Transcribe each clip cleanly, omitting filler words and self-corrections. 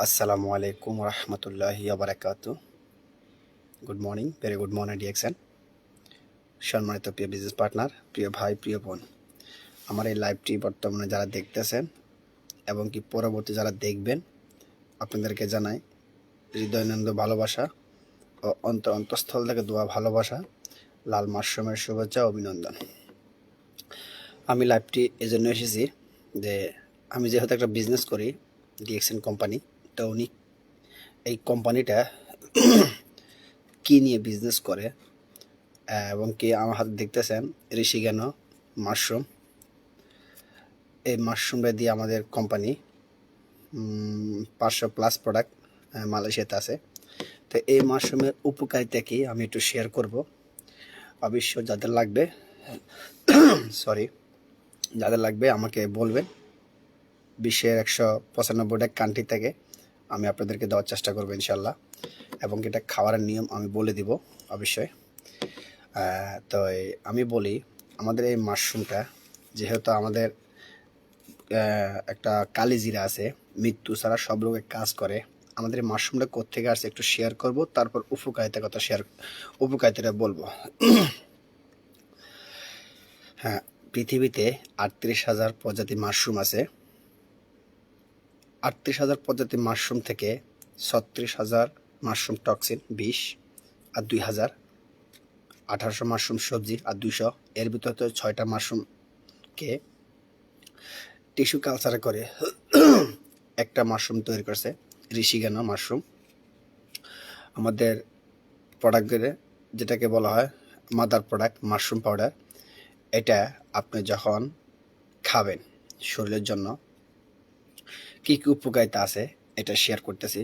আসসালামু আলাইকুম রহমতুল্লাহি বারাকাতু। Good morning, very good morning DXN. সম্মানিত প্রিয় বিজনেস পার্টনার, প্রিয় ভাই, প্রিয় বোন, আমার এই লাইভটি বর্তমানে যারা দেখতেছেন এবং কি পরবর্তী যারা দেখবেন, আপনাদেরকে জানাই হৃদয়ানন্দ ভালোবাসা ও অন্তঃস্থল থেকে দোয়া ভালোবাসা, লাল মাশরুমের শুভেচ্ছা, অভিনন্দন। আমি লাইভটি এজন্য এসেছি যে আমি যেহেতু একটা বিজনেস করি, ডিএক্সএন কোম্পানি, তো উনি এই কোম্পানিটা কী নিয়ে বিজনেস করে এবং কি আমার হাতে দেখতেছেন ঋষিকেনো মাশরুম। এই মাশরুমটা দিয়ে আমাদের কোম্পানি 500+ প্রোডাক্ট মালয়েশিয়াতে আছে। তো এই মাশরুমের উপকারিতা কি আমি একটু শেয়ার করব। অবশ্য যাদের লাগবে যাদের লাগবে আমাকে বলবেন। বিশ্বের 195টা কান্ট্রি থেকে আমি আপনাদেরকে দেওয়ার চেষ্টা করবো ইনশাল্লাহ, এবং এটা খাওয়ার নিয়ম আমি বলে দিব অবশ্যই। তো আমি বলি, আমাদের এই মাশরুমটা যেহেতু আমাদের একটা কালিজিরা আছে, মৃত্যু ছাড়া সব রোগে কাজ করে, আমাদের এই মাশরুমটা কোত্থেকে আসছে একটু শেয়ার করব, তারপর উপকারিতাটা বলবো। হ্যাঁ, পৃথিবীতে 38,000 প্রজাতি মাশরুম আছে। 38,000 প্রজাতি মাশরুম থেকে 36,000 মাশরুম টক্সিন বিষ, আর 2,1800 মাশরুম সবজি, আর 200 এর ভিতরে তো 6টা মাশরুমকে টিস্যু কালচারে করে একটা মাশরুম তৈরি করছে, ঋষিকেনো মাশরুম। আমাদের প্রোডাক্টের যেটাকে বলা হয় মাদার প্রোডাক্ট মাশরুম পাউডার, এটা আপনি যখন খাবেন শরীরের জন্য কী কী উপকারিতা আছে এটা শেয়ার করতেছি।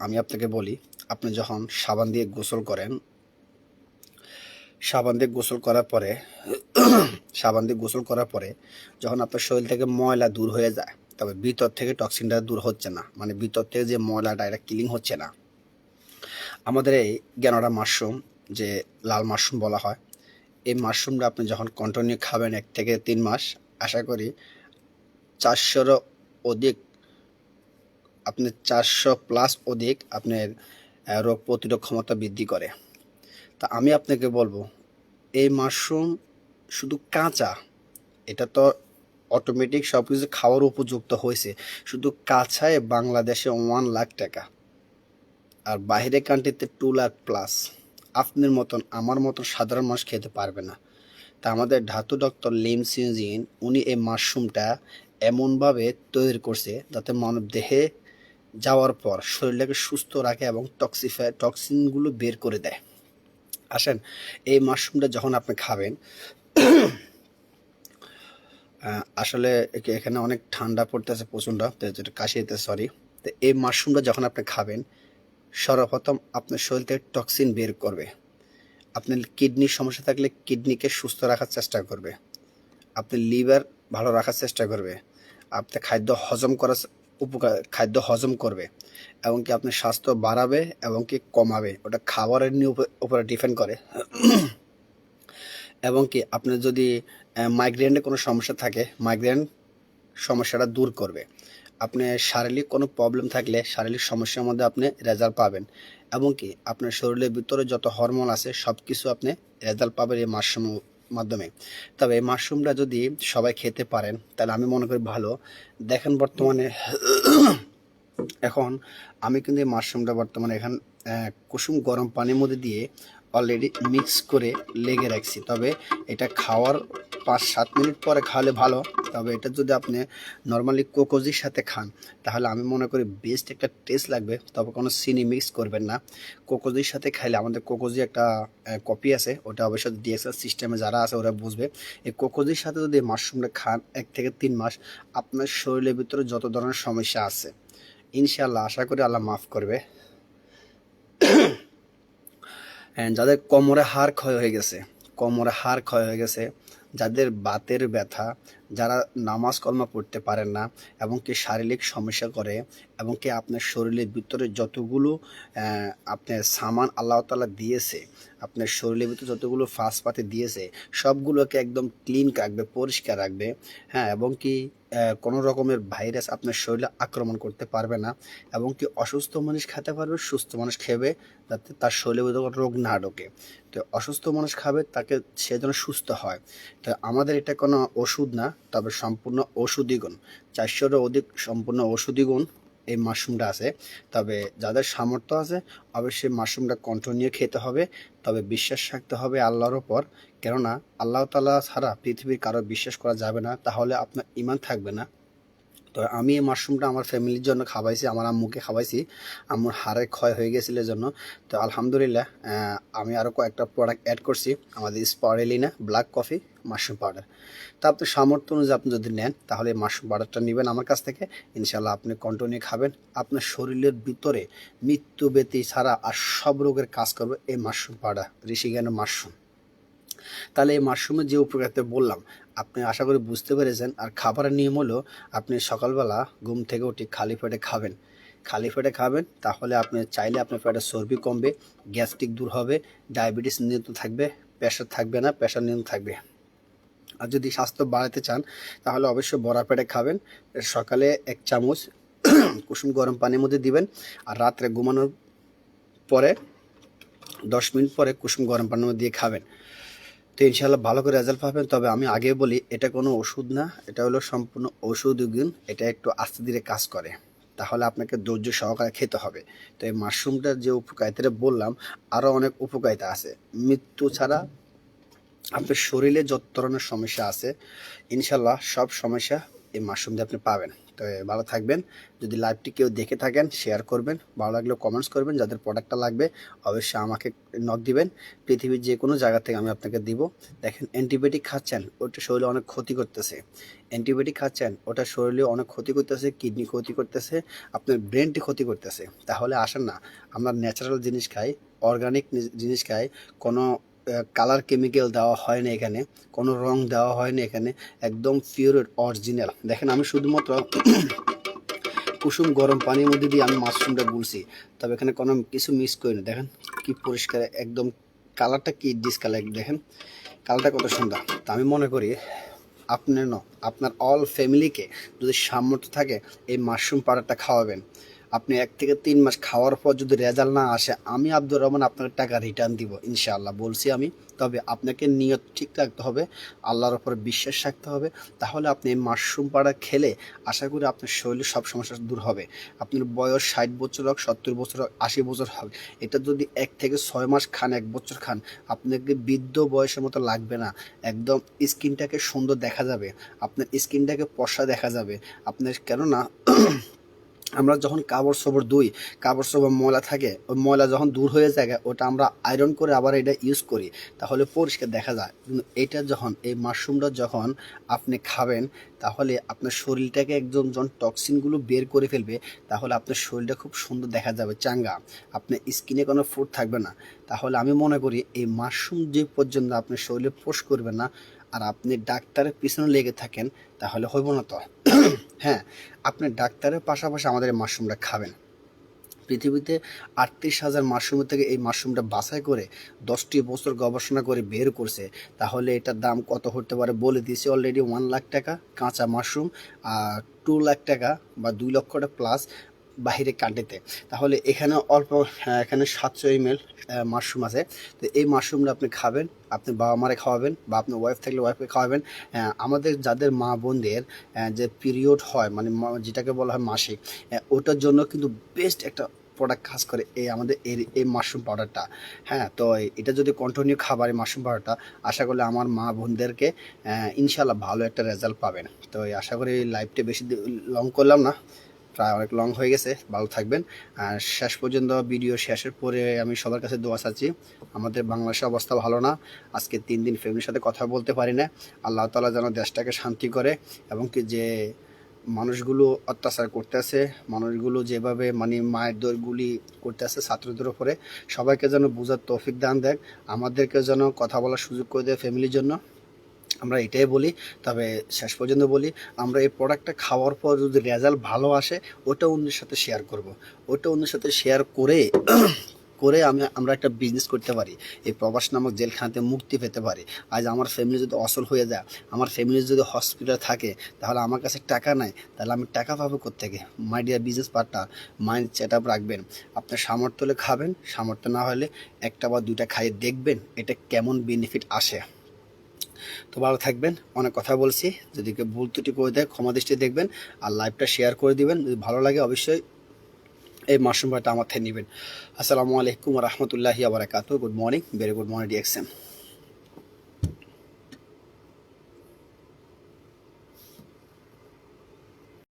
আমি আপনাকে বলি, আপনি যখন সাবান দিয়ে গোসল করেন, সাবান দিয়ে গোসল করার পরে যখন আপনার শরীর থেকে ময়লা দূর হয়ে যায়, তবে ভিতর থেকে টক্সিনটা দূর হচ্ছে না, মানে ভিতর থেকে যে ময়লাটা এটা ক্লিন হচ্ছে না। আমাদের এই গ্যানোডা মাশরুম, যে লাল মাশরুম বলা হয়, এই মাশরুমটা আপনি যখন কন্টিনিউ খাবেন 1 থেকে 3 মাস, আশা করি 400-এরও অধিক, আপনি 400+ অধিক আপনার রোগ প্রতিরোধ ক্ষমতা বৃদ্ধি করে। তা আমি আপনাকে বলবো, এই মাশরুম শুধু কাঁচা, এটা তো অটোমেটিক সব কিছু খাওয়ার উপযুক্ত হয়েছে, শুধু কাঁচায় বাংলাদেশে 1 লাখ টাকা, আর বাইরে কান্ট্রিতে 2 লাখ প্লাস। আপনার মতন আমার মতন সাধারণ মানুষ খেতে পারবে না। তা আমাদের ধাতু ডক্টর লিম সিউজিন উনি এই মাশরুমটা এমনভাবে তৈরি করছে যাতে মানব দেহে যাওয়ার পর শরীরটাকে সুস্থ রাখে এবং টক্সিনগুলো বের করে দেয়। আসেন, এই মাশরুমটা যখন আপনি খাবেন, আসলে এখানে অনেক ঠান্ডা পড়তেছে প্রচণ্ড, কাশি হইতে সরি। তো এই মাশরুমটা যখন আপনি খাবেন, সর্বপ্রথম আপনার শরীর থেকে টক্সিন বের করবে। আপনার কিডনির সমস্যা থাকলে কিডনিকে সুস্থ রাখার চেষ্টা করবে, আপনি লিভার ভালো রাখার চেষ্টা করবে, আপনি খাদ্য হজম করবে, এবং কি আপনার স্বাস্থ্য বাড়াবে এবং কি কমাবে, ওটা খাবারের উপরে ডিপেন্ড করে। এবং কি আপনার যদি মাইগ্রেনের কোনো সমস্যা থাকে, মাইগ্রেন সমস্যাটা দূর করবে। আপনি শারীরিক কোনো প্রবলেম থাকলে শারীরিক সমস্যার মধ্যে আপনি রেজাল্ট পাবেন, এবং কি আপনার শরীরের ভিতরে যত হরমোন আছে সব কিছু আপনি রেজাল্ট পাবেন এই মাশরুমের মাধ্যমে। তবে এই মাশরুমটা যদি সবাই খেতে পারেন তাহলে আমি মনে করি ভালো। দেখেন বর্তমানে এখন আমি কিন্তু এই মাশরুমটা বর্তমানে কুসুম গরম পানির মধ্যে দিয়ে অলরেডি মিক্স করে লেগে রাখছি। তবে এটা খাওয়ার 5-7 মিনিট পরে খাওয়ালে ভালো। তবে এটা যদি আপনি নর্মালি কোকোজির সাথে খান তাহলে আমি মনে করি বেস্ট একটা টেস্ট লাগবে। তবে কোনো চিনি মিক্স করবেন না। কোকোজির সাথে খাইলে, আমাদের কোকোজি একটা কপি আছে, ওটা অবশ্য ডিএক্সএল সিস্টেমে যারা আছে ওরা বুঝবে। এই কোকোজির সাথে যদি মাশরুমটা খান 1 থেকে 3 মাস, আপনার শরীরের ভিতরে যত ধরনের সমস্যা আছে ইনশাআল্লাহ আশা করি আল্লাহ মাফ করবে। যাদের কোমরে হাড় ক্ষয় হয়ে গেছে, যাদের বাতের ব্যথা, যারা নামাজ কলমা পড়তে পারেন না এবং কি শারীরিক সমস্যা করে এবং কি আপনার শরীরের ভিতরে যতগুলো আপনার সামান আল্লাহ তাআলা দিয়েছে, আপনার শরীরের ভিতরে যতগুলো ফাঁসপাতি দিয়েছে সবগুলোকে একদম ক্লিন রাখবে, পরিষ্কার রাখবে। হ্যাঁ, এবং কি কোনো রকমের ভাইরাস আপনার শরীরে আক্রমণ করতে পারবে না এবং কি অসুস্থ মানুষ খেতে পারবে, সুস্থ মানুষ খেবে যাতে তার শরীরে কোনো রোগ না ঢোকে। তো অসুস্থ মানুষ খাবে তাকে, সে যেন সুস্থ হয়। তো আমাদের এটা কোনো ওষুধ না, তবে সম্পূর্ণ ঔষধি গুণ, 400-এরও অধিক সম্পূর্ণ ঔষধি গুণ এই মাশরুমটা আছে। তবে যাদের সামর্থ্য আছে অবশ্যই মাশরুমটা কন্টিনিউ খেতে হবে, তবে বিশ্বাস রাখতে হবে আল্লাহর ওপর। কেননা আল্লাহ তাআলা ছাড়া পৃথিবীর কারো বিশ্বাস করা যাবে না, তাহলে আপনার ঈমান থাকবে না। তো আমি এই মাশরুমটা আমার ফ্যামিলির জন্য খাওয়াইছি, আমার আম্মুকে খাওয়াইছি, আম্মুর হাড়ের ক্ষয় হয়ে গেছিল এর জন্য। তো আলহামদুলিল্লাহ আমি আরও কয়েকটা প্রোডাক্ট অ্যাড করছি, আমাদের স্পারুলিনা ব্ল্যাক কফি মাশরুম পাউডার। তো আপনার সামর্থ্য অনুযায়ী আপনি যদি নেন তাহলে এই মাশরুম পাউডারটা নেবেন আমার কাছ থেকে, ইনশাল্লাহ আপনি কন্টিনিউ খাবেন। আপনার শরীরের ভিতরে মৃত্যু ব্যতি ছাড়া আর সব রোগের কাজ করবে এই মাশরুম পাউডার, ঋষিজ্ঞানের মাশরুম। তাহলে এই মাশরুমের যে উপকারিতা বললাম আপনি আশা করি বুঝতে পেরেছেন। আর খাবারের নিয়ম হলো আপনি সকালবেলা ঘুম থেকে উঠে খালি পেটে খাবেন, খালি পেটে খাবেন, তাহলে আপনি চাইলে আপনার পেটে চর্বি কমবে, গ্যাস্ট্রিক দূর হবে, ডায়াবেটিস নিয়ন্ত্রণ থাকবে, প্রেশার থাকবে না, প্রেশার নিয়ন্ত্রণ থাকবে। আর যদি স্বাস্থ্য বাড়াতে চান তাহলে অবশ্যই বড়া পেটে খাবেন। সকালে 1 চামচ কুসুম গরম পানির মধ্যে দিবেন, আর রাত্রে ঘুমানোর পরে 10 মিনিট পরে কুসুম গরম পানির মধ্যে দিয়ে খাবেন। তো ইনশাল্লাহ ভালো করে রেজাল্ট পাবেন। তবে আমি আগে বলি এটা কোনো ওষুধ না, এটা হলো সম্পূর্ণ ঔষধি গুণ, এটা একটু আস্তে ধীরে কাজ করে, তাহলে আপনাকে ধৈর্য সহকারে খেতে হবে। তো এই মাশরুমটার যে উপকারিতাটা বললাম আরও অনেক উপকারিতা আছে। মৃত্যু ছাড়া আপনার শরীরে যত ধরনের সমস্যা আছে ইনশাল্লাহ সব সমস্যা এই মাশরুম দিয়ে আপনি পাবেন। তো ভালো থাকবেন। যদি লাইভটি কেউ দেখে থাকেন শেয়ার করবেন, ভালো লাগলে কমেন্টস করবেন। যাদের প্রোডাক্টটা লাগবে অবশ্যই আমাকে নক দিবেন, পৃথিবীর যে কোনো জায়গা থেকে আমি আপনাকে দিব। দেখেন অ্যান্টিবায়োটিক খাচ্ছেন ওটা শরীরে অনেক ক্ষতি করতেছে, অ্যান্টিবায়োটিক খাচ্ছেন ওটা শরীরে অনেক ক্ষতি করতেছে, কিডনি ক্ষতি করতেছে, আপনার ব্রেনটি ক্ষতি করতেছে। তাহলে আসেন না আমরা ন্যাচারাল জিনিস খাই, অর্গানিক জিনিস খাই, কোনো কালার কেমিক্যাল দেওয়া হয় না এখানে, কোনো রং দেওয়া হয় না এখানে, একদম পিওর অরিজিনাল। দেখেন আমি শুধুমাত্র কুসুম গরম পানির মধ্যে দিয়ে আমি মাশরুমটা গুলছি, তবে এখানে কোনো কিছু মিস করি না। দেখেন কি পরিষ্কার, একদম কালারটা কি ডিসকালার, দেখেন কালারটা কত সুন্দর। তো আমি মনে করি আপনার আপনার অল ফ্যামিলিকে যদি সামর্থ্য থাকে এই মাশরুম পাউডারটা খাওয়াবেন। আপনি 1 থেকে 3 মাস খাওয়ার পর যদি রেজাল্ট না আসে আমি আব্দুর রহমান আপনার টাকা রিটার্ন দিব ইনশাআল্লাহ, বলছি আমি। তবে আপনাকে নিয়ত ঠিক রাখতে হবে, আল্লাহর উপর বিশ্বাস রাখতে হবে, তাহলে আপনি এই মাশরুম পাউডার খেলে আশা করি আপনার শরীরে সব সমস্যা দূর হবে। আপনার বয়স 60 বছর হোক, 70 বছর হোক, 80 বছর হোক, এটা যদি 1 থেকে 6 মাস খান, 1 বছর খান, আপনাকে বৃদ্ধ বয়সের মতো লাগবে না, একদম স্কিনটাকে সুন্দর দেখা যাবে, আপনার স্কিনটাকে ফর্সা দেখা যাবে আপনার। কেননা আমরা যখন কাপড় চোপড় ধুই, কাপড় চোপড় ময়লা থাকে, ওই ময়লা যখন দূর হয়ে যায় ওটা আমরা আয়রন করে আবার এটা ইউজ করি, তাহলে পরিষ্কার দেখা যায়। কিন্তু এটা যখন এই মাশরুমটা যখন আপনি খাবেন তাহলে আপনার শরীরটাকে একদম যখন টক্সিনগুলো বের করে ফেলবে, তাহলে আপনার শরীরটা খুব সুন্দর দেখা যাবে, চাঙ্গা, আপনার স্কিনে কোনো ফুট থাকবে না। তাহলে আমি মনে করি এই মাশরুম যে পর্যন্ত আপনার শরীরে পোষ করবে না আর আপনি ডাক্তারের পিছনে লেগে থাকেন তাহলে হইব না তো। হ্যাঁ, আপনি ডাক্তারের পাশাপাশি আমাদের এই মাশরুমটা খাবেন। পৃথিবীতে 38,000 মাশরুমের থেকে এই মাশরুমটা বাছাই করে 10টি বছর গবেষণা করে বের করছে। তাহলে এটার দাম কত হতে পারে বলে দিয়েছি অলরেডি, 1 লাখ টাকা কাঁচা মাশরুম, আর 2 লাখ টাকা বা 2 লক্ষ টাকা প্লাস বাহিরে কান্ট্রিতে। তাহলে এখানে অল্প এখানে 700 ml মাশরুম আছে। তো এই মাশরুমটা আপনি খাবেন, আপনি বাবা মারে খাওয়াবেন বা আপনার ওয়াইফ থাকলে ওয়াইফকে খাওয়াবেন। আমাদের যাদের মা বোনদের যে পিরিয়ড হয় মানে যেটাকে বলা হয় মাসিক, ওটার জন্য কিন্তু বেস্ট একটা প্রোডাক্ট কাজ করে এই আমাদের এই মাশরুম পাউডারটা। হ্যাঁ, তো এটা যদি কন্টিনিউ খাবার এই মাশরুম পাউডারটা, আশা করি আমার মা বোনদেরকে ইনশাল্লাহ ভালো একটা রেজাল্ট পাবেন। তো আশা করি লাইভটা বেশি লং করলাম না, প্রায় অনেক লং হয়ে গেছে। ভালো থাকবেন। আর শেষ পর্যন্ত ভিডিও শেষের পরে আমি সবার কাছে দোয়া চাচ্ছি, আমাদের বাংলাদেশের অবস্থা ভালো না, আজকে 3 দিন ফ্যামিলির সাথে কথা বলতে পারি না। আল্লাহ তাআলা যেন দেশটাকে শান্তি করে এবং কি যে মানুষগুলো অত্যাচার করতেছে, মানুষগুলো যেভাবে মানে মায়ের দৌড়গুলি করতেছে ছাত্রদের উপরে, সবাইকে যেন বোঝার তৌফিক দান দেয়, আমাদেরকে যেন কথা বলার সুযোগ করে দেয় ফ্যামিলির জন্য। আমরা এটাই বলি। তবে শেষ পর্যন্ত বলি, আমরা এই প্রোডাক্টটা খাওয়ার পর যদি রেজাল্ট ভালো আসে, ওটা অন্যের সাথে শেয়ার করব। ওটা অন্যের সাথে শেয়ার করে আমরা একটা বিজনেস করতে পারি, এই প্রবাস নামক জেলখানাতে মুক্তি পেতে পারি। আজ আমার ফ্যামিলি যদি অসল হয়ে যায়, আমার ফ্যামিলি যদি হসপিটাল থাকে, তাহলে আমার কাছে টাকা নাই, তাহলে আমি টাকা পাবো কোত্থেকে? My dear business partner, mind set up রাখবেন। আপনার সামর্থ্য হলে খাবেন, সামর্থ্য না হলে একটা বা দুইটা খাইয়ে দেখবেন এটা কেমন বেনিফিট আসে। তো ভালো থাকবেন, অনেক কথা বলছি, যদি কেউ ভুল ত্রুটি করে দেয় ক্ষমা দৃষ্টি দেখবেন, আর লাইভটা শেয়ার করে দিবেন। যদি ভালো লাগে অবশ্যই এই মাশরুম ভাইটা আমার থেকে নেবেন। আসসালামু আলাইকুম রহমতুল্লাহি আবরাকাতু। Good morning, very good morning DXM.